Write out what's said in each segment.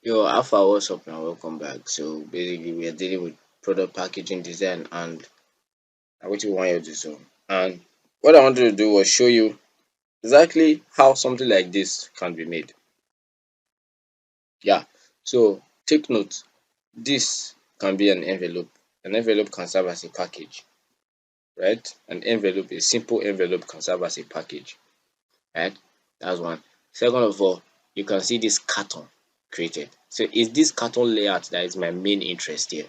Yo, Alpha, what's up and welcome back. So basically, we are dealing with product packaging design and what you want you to do. And what I wanted to do was show you exactly how something like this can be made. Yeah. So take note. This can be an envelope. An envelope can serve as a package, right? An envelope, a simple envelope can serve as a package, right? That's one. Second of all, you can see this carton created. So it's this carton layout that is my main interest here.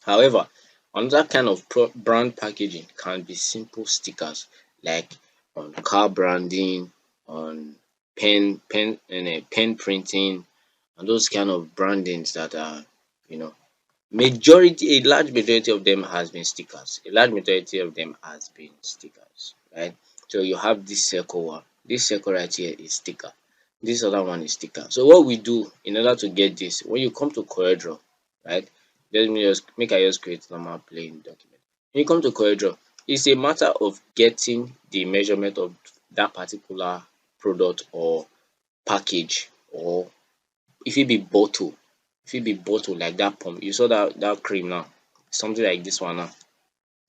However, another kind of brand packaging can be simple stickers like on car branding, on pen printing, and those kind of brandings that are, you know, a large majority of them has been stickers. A large majority of them has been stickers, right? So you have this circle one. This circle right here is sticker. This other one is sticker. So what we do in order to get this, when you come to CorelDRAW, right? Let me just make I just create normal plain document. When you come to CorelDRAW, it's a matter of getting the measurement of that particular product or package, or if it be bottle, if it be bottle like that pump. You saw that cream now, something like this one now.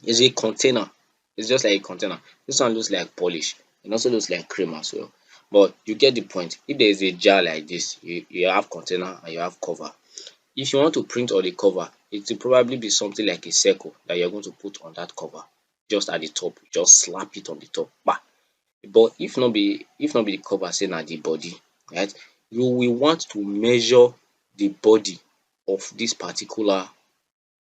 It's a container. It's just like a container. This one looks like polish and also looks like cream as well. But you get the point. If there is a jar like this, you have container and you have cover. If you want to print on the cover, it will probably be something like a circle that you're going to put on that cover, just at the top. Just slap it on the top. Bah. But if not be the cover, say na the body, right? You will want to measure the body of this particular,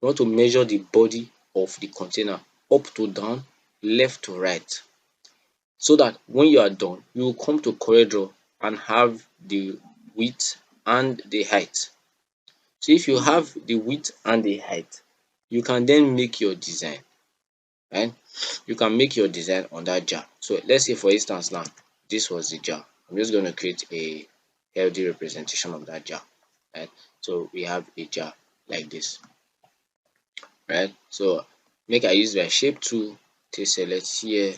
you want to measure the body of the container up to down, left to right, so that when you are done, you will come to CorelDRAW and have the width and the height. So if you have the width and the height, you can then make your design, right? You can make your design on that jar. So let's say for instance now, this was the jar. I'm just going to create a healthy representation of that jar, right? So we have a jar like this, right? So make I use my shape tool to select here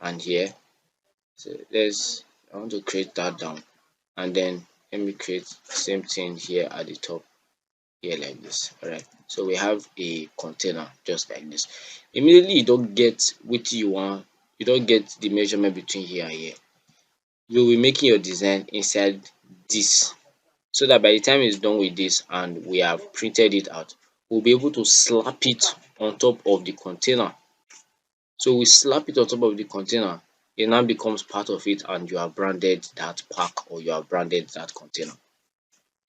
and here. So I want to create that down, and then let me create same thing here at the top, here like this. Alright, so we have a container just like this. Immediately you don't get wetin you want, you don't get the measurement between here and here, you will be making your design inside this, so that by the time it's done with this and we have printed it out, we'll be able to slap it on top of the container. So we slap it on top of the container, it now becomes part of it and you have branded that pack or you have branded that container.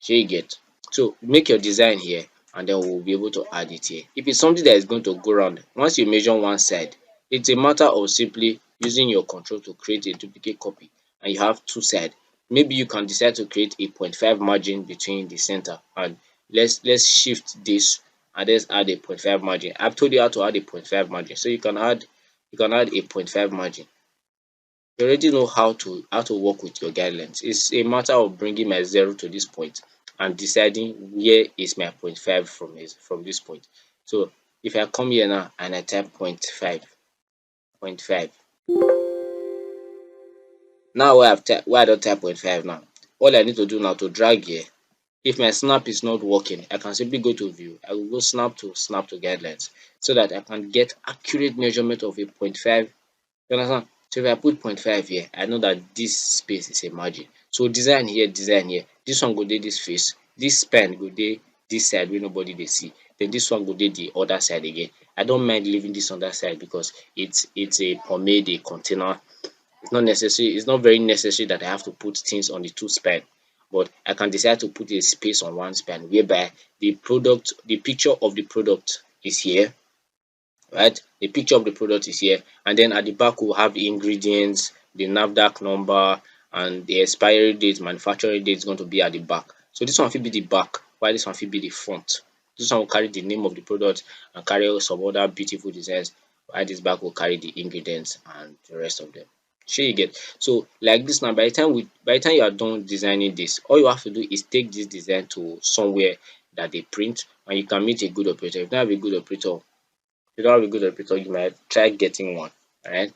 Shey you get? So make your design here and then we'll be able to add it here. If it's something that is going to go round, once you measure one side, it's a matter of simply using your control to create a duplicate copy and you have two side. Maybe you can decide to create a 0.5 margin between the center, and let's shift this and let's add a 0.5 margin. I've told you how to add a 0.5 margin, so you can add a 0.5 margin. You already know how to work with your guidelines. It's a matter of bringing my zero to this point and deciding where is my 0.5 from this point. So if I come here now and I type 0.5, now where I don't type 0.5 now, all I need to do now to drag here. If my snap is not working, I can simply go to view. I will go snap to guidelines, so that I can get accurate measurement of a 0.5. You understand? So if I put 0.5 here, I know that this space is a margin. So design here, design here. This one go dey this face, this span go dey this side wey nobody dey see. Then this one go dey the other side again. I don't mind leaving this on that side because it's a pomade, a container. It's not necessary, it's not very necessary that I have to put things on the two span. But I can decide to put a space on one span whereby the picture of the product is here, right? The picture of the product is here, and then at the back we'll have the ingredients, the NAFDAC number, and the expiry date, manufacturing date is going to be at the back. So this one fit be the back, while this one fit be the front. This one will carry the name of the product and carry some other beautiful designs, while this back will carry the ingredients and the rest of them. Shey you get? So like this now, by the time you are done designing this, all you have to do is take this design to somewhere that they print, and you can meet a good operator. If you don't have a good operator, you don't have a good repertoire, you might try getting one. Alright, you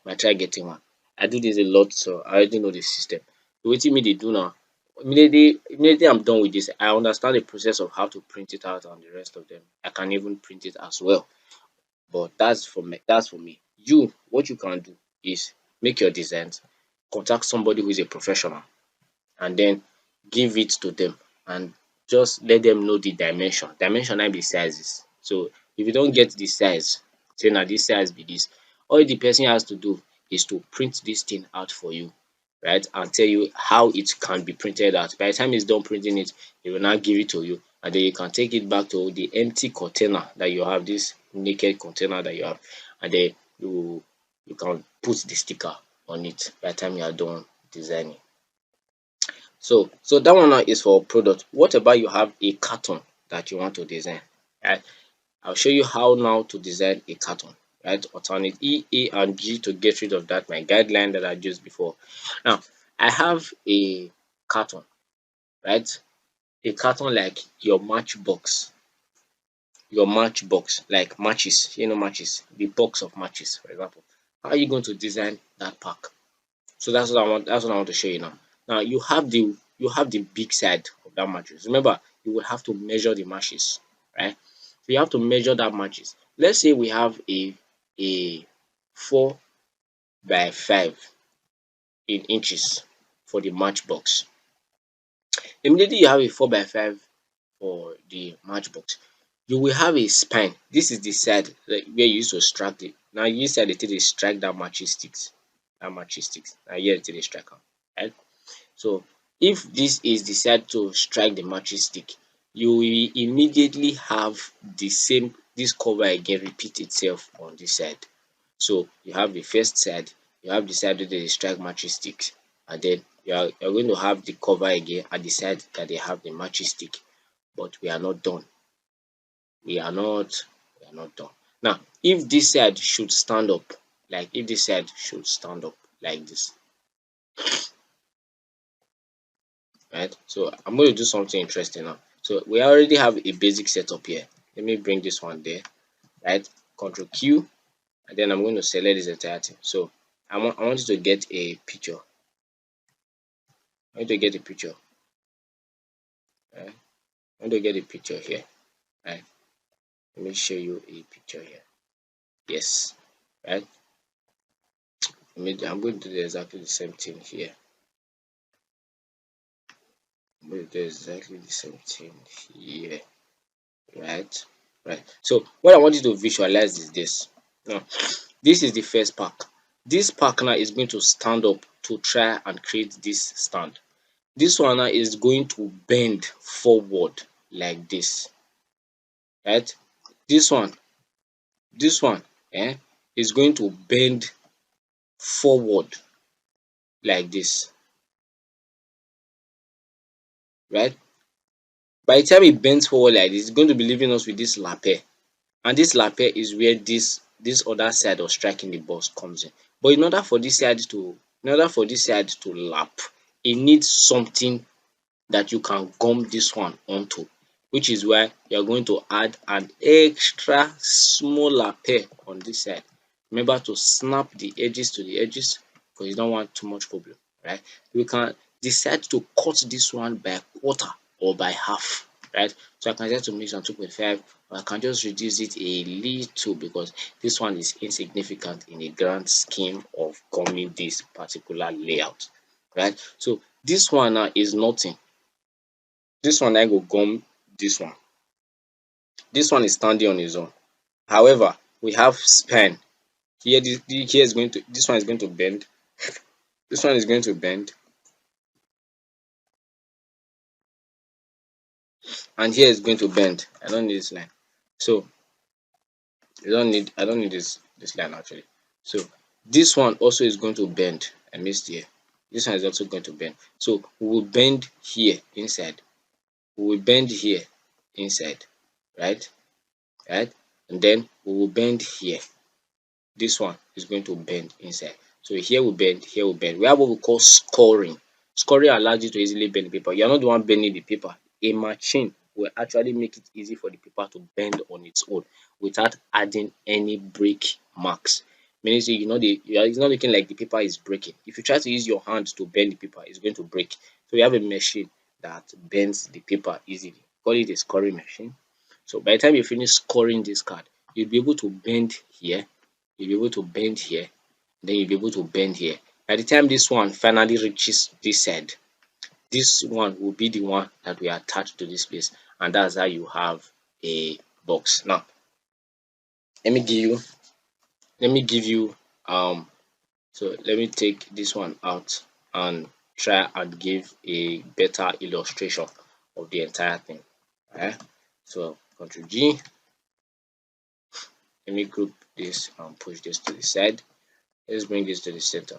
might try getting one. I do this a lot, so I already know the system. So wetin me dey do now, Immediately I'm done with this, I understand the process of how to print it out and the rest of them. I can even print it as well. But that's for me. You, what you can do is make your designs, contact somebody who is a professional, and then give it to them and just let them know the dimension. Dimension na be sizes. So if you don't get the size, say na this size be this, all the person has to do is to print this thing out for you, right? And tell you how it can be printed out. By the time he's done printing it, he will now give it to you, and then you can take it back to the empty container that you have, this naked container that you have, and then you can put the sticker on it by the time you are done designing. So that one now is for product. What about you have a carton that you want to design, right? I'll show you how now to design a carton, right? Alternate E, A, and G to get rid of that my guideline that I used before. Now, I have a carton, right? A carton like your matchbox, like matches, matches, the box of matches, for example. How are you going to design that pack? So that's what I want to show you now. Now you have the big side of that mattress. Remember, you will have to measure the matches, right? So you have to measure that matches. Let's say we have a 4 by 5 in inches for the matchbox. Immediately you have a 4 by 5 for the matchbox. You will have a spine. This is the side like where you used to strike it. Now you use side dey take dey strike that matches sticks. That matches sticks. Na here dey take dey strike am, right? So if this is the side to strike the matching stick, you will immediately have the same this cover again repeat itself on this side. So you have the first side, you have the side wey dey strike matching sticks, and then you're going to have the cover again at the side that they have the matching stick. But we are not done. We are not done. Now if this side should stand up, like if this side should stand up like this, right? So I'm going to do something interesting now. So we already have a basic setup here. Let me bring this one there, right? Control Q, and then I'm going to select this entire thing. So I want you to get a picture. I want to get a picture. Right? I want to get a picture here. Right? Let me show you a picture here. Yes. Right? I'm going to do exactly the same thing here. I'm going to do exactly the same thing here. Right? Right. So what I want you to visualize is this. Now, this is the first pack. This pack now is going to stand up to try and create this stand. This one now is going to bend forward like this, right? This one is going to bend forward like this, right? By the time it bends forward like this, it's going to be leaving us with this lapel, and this lapel is where this other side of striking the box comes in. But in order for this side to lap, it needs something that you can gum this one onto, which is why you are going to add an extra small lapel on this side. Remember to snap the edges to the edges because you don't want too much problem, right? You can decide to cut this one by quarter or by half, right? So I can just to make some 2.5, or I can just reduce it a little because this one is insignificant in the grand scheme of gumming this particular layout, right? So this one now is nothing. This one na go gum this one. This one is standing on its own. However, we have span. Here this one is going to bend. This one is going to bend. And here is going to bend. I don't need this line. So I don't need this line actually. So this one also is going to bend. I missed here. This one is also going to bend. So we will bend here inside. We will bend here inside. Right? Right? And then we will bend here. This one is going to bend inside. So here we bend, here we bend. We have what we call scoring. Scoring allows you to easily bend the paper. You're not the one bending the paper. A machine will actually make it easy for the paper to bend on its own without adding any break marks. Meaning say it's not looking like the paper is breaking. If you try to use your hand to bend the paper, it's going to break. So we have a machine that bends the paper easily. Call it a scoring machine. So by the time you finish scoring this card, you'll be able to bend here, you'll be able to bend here, then you'll be able to bend here. By the time this one finally reaches this side, this one will be the one that we attach to this place, and that's how you have a box. Now, let me give you, let me give you, so let me take this one out and try and give a better illustration of the entire thing. Alright, so Ctrl G, let me group this and push this to the side. Let's bring this to the center.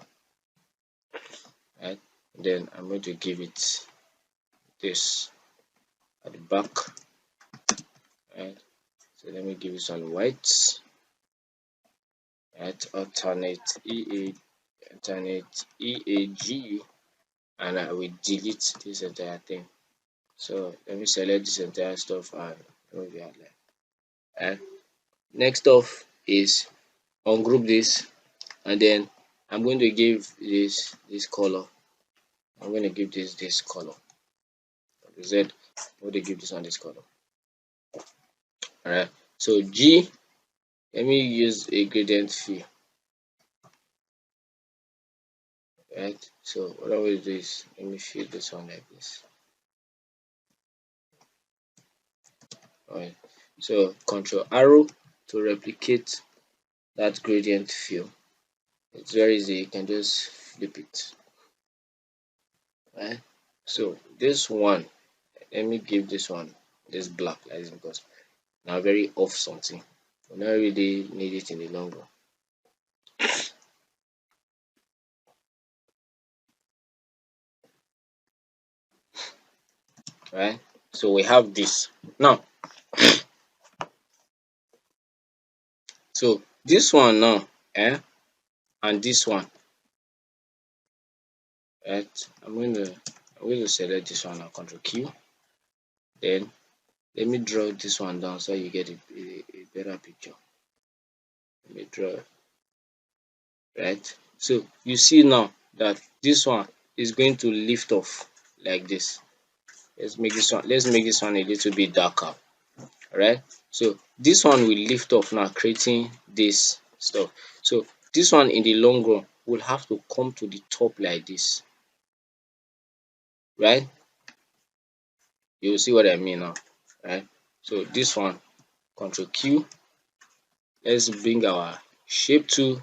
Right, then I'm going to give it this at the back. Right, so let me give it some white. Right, alternate EAG, and I will delete this entire thing. So let me select this entire stuff and remove the outline. And next off is ungroup this, and then I'm going to give this color. I'm going to give this color. Z, I'm going to give this one this color. Alright, so G, let me use a gradient fill. Right, so what I will do is let me fill this one like this. Alright, so control arrow to replicate that gradient fill. It's very easy, you can just flip it. Right, so this one, let me give this one this black like this, because now very off something. We don't really need it in the long run. Right, so we have this now. So this one now, and this one, right? I'm going to select this one and Control Q. Then let me draw this one down so you get a better picture. Let me draw, right? So you see now that this one is going to lift off like this. Let's make this one a little bit darker. Alright, so this one will lift off now, creating this stuff. So this one in the long run will have to come to the top like this, right? You will see what I mean now, right? So this one, Control Q, let's bring our shape tool,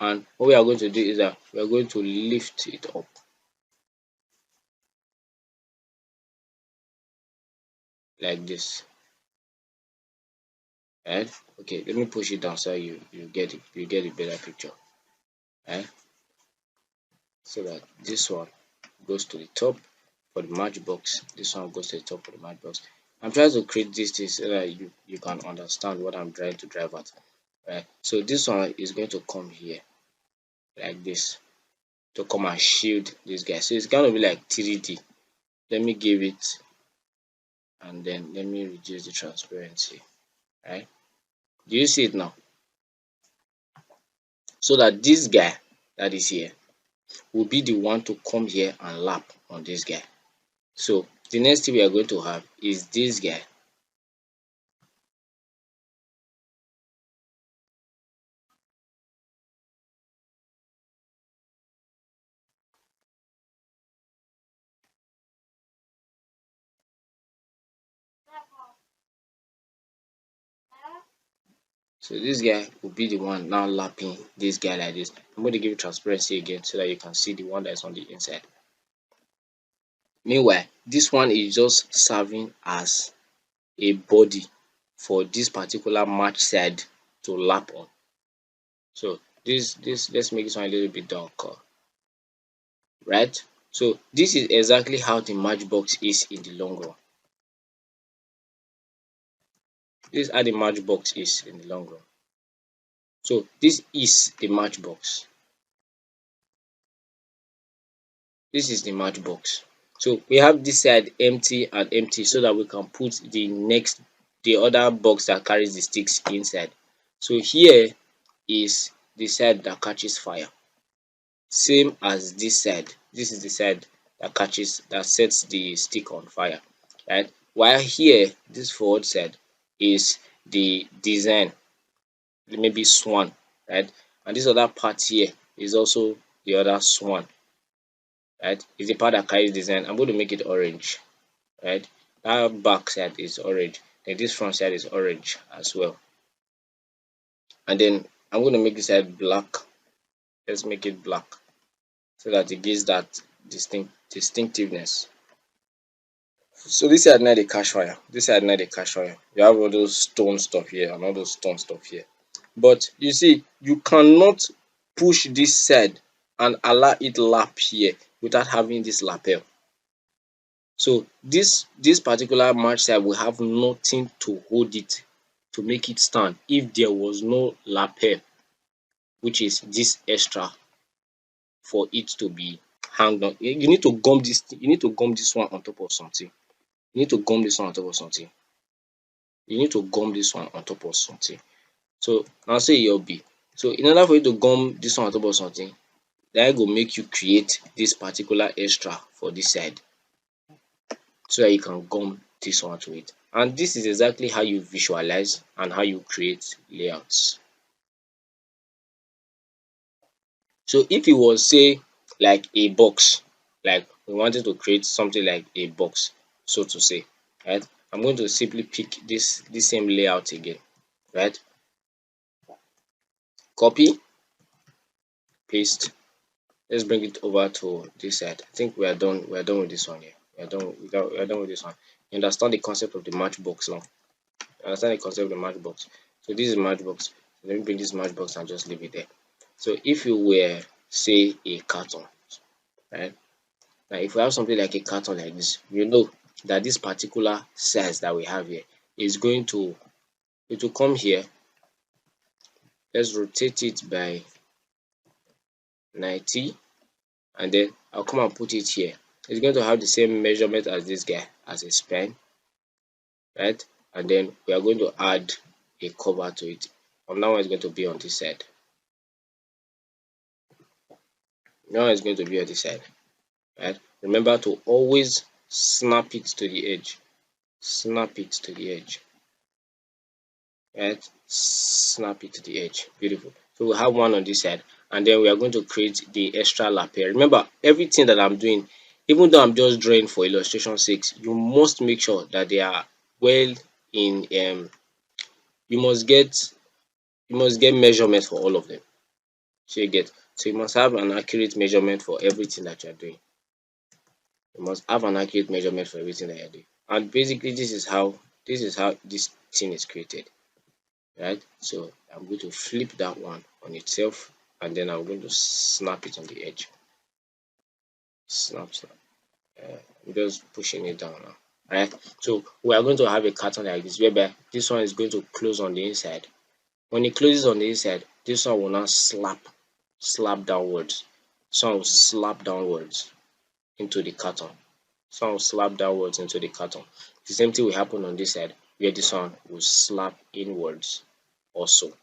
and what we are going to do is that we are going to lift it up like this. Right? Okay, let me push it down so you get a better picture. Right? So that this one goes to the top for the matchbox, this one goes to the top for the matchbox. I'm trying to create this thing so that you can understand what I'm trying to drive at. Right? So this one is going to come here like this to come and shield this guy. So it's gonna be like 3D. Let me give it, and then let me reduce the transparency. Right? Do you see it now? So that this guy that is here will be the one to come here and lap on this guy. So the next thing we are going to have is this guy. So this guy will be the one now lapping this guy like this. I'm going to give you transparency again so that you can see the one that's on the inside. Meanwhile, this one is just serving as a body for this particular match side to lap on. So this let's make this one a little bit darker, right? So this is exactly how the matchbox is in the long run. This is how the matchbox is in the long run. So this is the matchbox. This is the matchbox. So we have this side empty and empty so that we can put the other box that carries the sticks inside. So here is the side that catches fire. Same as this side. This is the side that sets the stick on fire, right? While here this forward side is the design, maybe swan, right? And this other part here is also the other swan, right? It's the part that carries design. I'm going to make it orange, right? That back side is orange, then this front side is orange as well. And then I'm going to make this side black. Let's make it black so that it gives that distinctiveness. So this side now the cash wire, this side now the cash wire. You have all those stone stuff here and all those stone stuff here. But you see, you cannot push this side and allow it lap here without having this lapel. So this particular match side will have nothing to hold it to make it stand if there was no lapel, which is this extra for it to be hanged on. You need to gum this. You need to gum this one on top of something. You need to gum this one on top of something. You need to gum this one on top of something. So now say your B. So in order for you to gum this one on top of something, that go make you create this particular extra for this side so that you can gum this one to it. And this is exactly how you visualize and how you create layouts. So if it was say like a box, like we wanted to create something like a box, so to say, right? I'm going to simply pick this same layout again, right? Copy, paste. Let's bring it over to this side. I think we are done. We are done with this one here. We are done with this one. You understand the concept of the matchbox now? You understand the concept of the matchbox? So this is matchbox. So let me bring this matchbox and just leave it there. So if you were say a carton, right? Now if we have something like a carton like this, you know that this particular size that we have here is going to it will come here. Let's rotate it by 90, and then I'll come and put it here. It's going to have the same measurement as this guy, as a span, right? And then we are going to add a cover to it. From now on, it's going to be on this side. Now it's going to be on this side, right? Remember to always snap it to the edge. Snap it to the edge, right? Snap it to the edge. Beautiful. So we'll have one on this side, and then we are going to create the extra lapel. Remember, everything that I'm doing, even though I'm just drawing for illustration sake, you must make sure that they are well in you must get measurement for all of them. So you get, so you must have an accurate measurement for everything that you're doing. You must have an accurate measurement for everything that you're doing. And basically this is how this thing is created. Right? So I'm going to flip that one on itself, and then I'm going to snap it on the edge. Snap. I'm just pushing it down now. Alright, so we are going to have a carton like this, whereby this one is going to close on the inside. When it closes on the inside, this one will now slap downwards. This one will slap downwards into the carton. This one will slap downwards into the carton. The same thing will happen on this side, where this one will slap inwards also.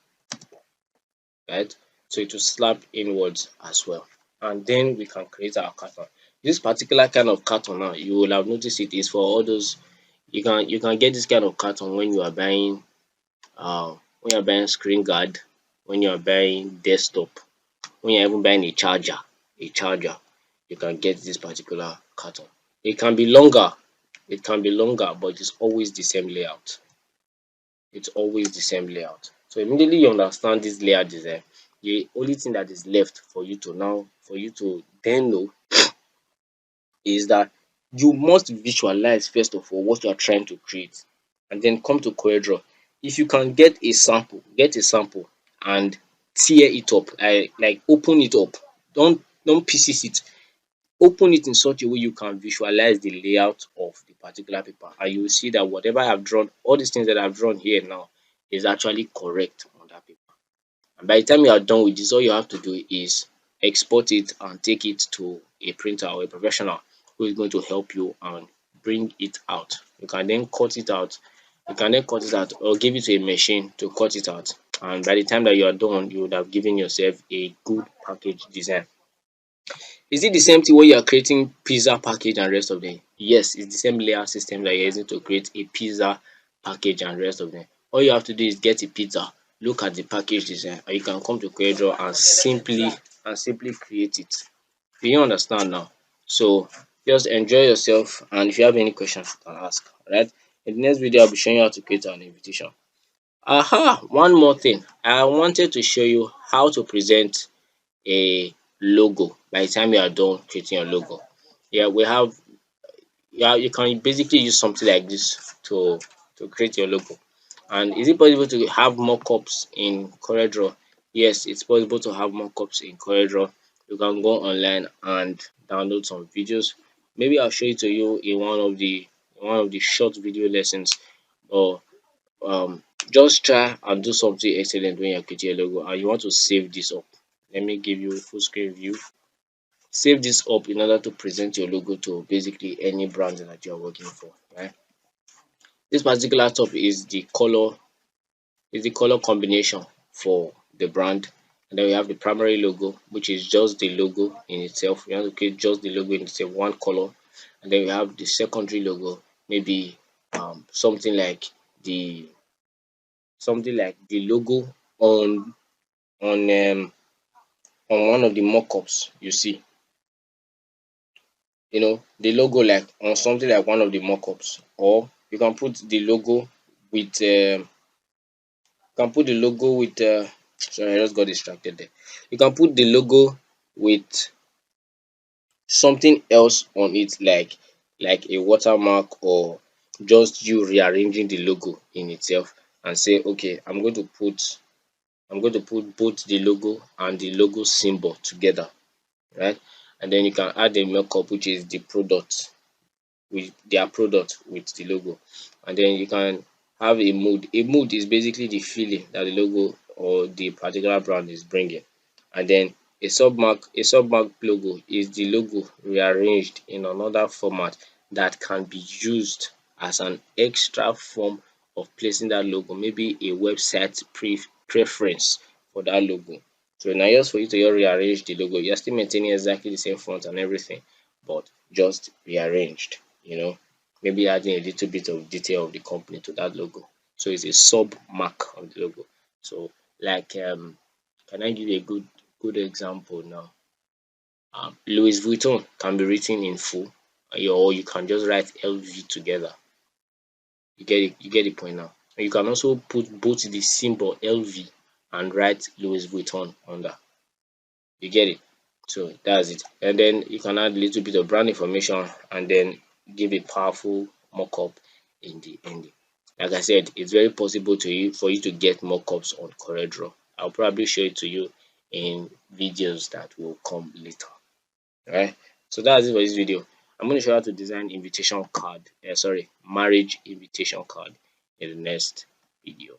Right? So it will slap inwards as well. And then we can create our carton. This particular kind of carton now, you will have noticed it is for all those, you can get this kind of carton when you are buying screen guard, when you are buying desktop, when you're even buying a charger, you can get this particular carton. It can be longer, but it's always the same layout. It's always the same layout. So immediately you understand this layout design, the only thing that is left for you to then know is that you must visualize first of all what you are trying to create, and then come to CorelDRAW. If you can get a sample and tear it up, like open it up, don't pieces it, open it in such a way you can visualize the layout of the particular paper, and you will see that whatever I've drawn, all these things that I've drawn here now, is actually correct on that paper. And by the time you are done with this, all you have to do is export it and take it to a printer or a professional who is going to help you and bring it out. You can then cut it out. Or give it to a machine to cut it out. And by the time that you are done, you would have given yourself a good package design. Is it the same thing when you are creating pizza package and rest of them? Yes, it's the same layout system that you're using to create a pizza package and rest of them. All you have to do is get a pizza, look at the package design, and you can come to CorelDRAW and simply create it. Do you understand now? So just enjoy yourself, and if you have any questions, you can ask. Alright. In the next video, I'll be showing you how to create an invitation. Aha! One more thing. I wanted to show you how to present a logo by the time you are done creating your logo. Yeah, we have, yeah, you can basically use something like this to create your logo. And is it possible to have mockups in CorelDRAW? Yes, it's possible to have mockups in CorelDRAW. You can go online and download some videos. Maybe I'll show it to you in one of the short video lessons. Or just try and do something excellent when you're creating a logo and you want to save this up. Let me give you a full screen view. Save this up in order to present your logo to basically any brand that you are working for. Right? This particular top is the color combination for the brand. And then we have the primary logo, which is just the logo in itself. We want to create just the logo in itself, one color. And then we have the secondary logo, maybe something like the logo on on um on one of the mockups you see. The logo like on something like one of the mockups, or you can put the logo with sorry, I just got distracted there. You can put the logo with something else on it, like a watermark, or just you rearranging the logo in itself and say, okay, I'm going to put both the logo and the logo symbol together, right? And then you can add a markup, which is the product, with their product with the logo. And then you can have a mood. A mood is basically the feeling that the logo or the particular brand is bringing. And then a submark logo is the logo rearranged in another format that can be used as an extra form of placing that logo, maybe a website preference for that logo. So now just for you to just rearrange the logo, you're still maintaining exactly the same font and everything, but just rearranged, maybe adding a little bit of detail of the company to that logo. So it's a sub mark of the logo. So like can I give you a good example now? Louis Vuitton can be written in full, or you can just write LV together. You get it. You get the point now. And you can also put both the symbol LV and write Louis Vuitton under. You get it. So that's it. And then you can add a little bit of brand information and then give a powerful mockup in the ending. Like I said, it's very possible for you to get mockups on CorelDRAW. I'll probably show it to you in videos that will come later. Alright. So that's it for this video. I'm going to show you how to design invitation card. Sorry, marriage invitation card in the next video.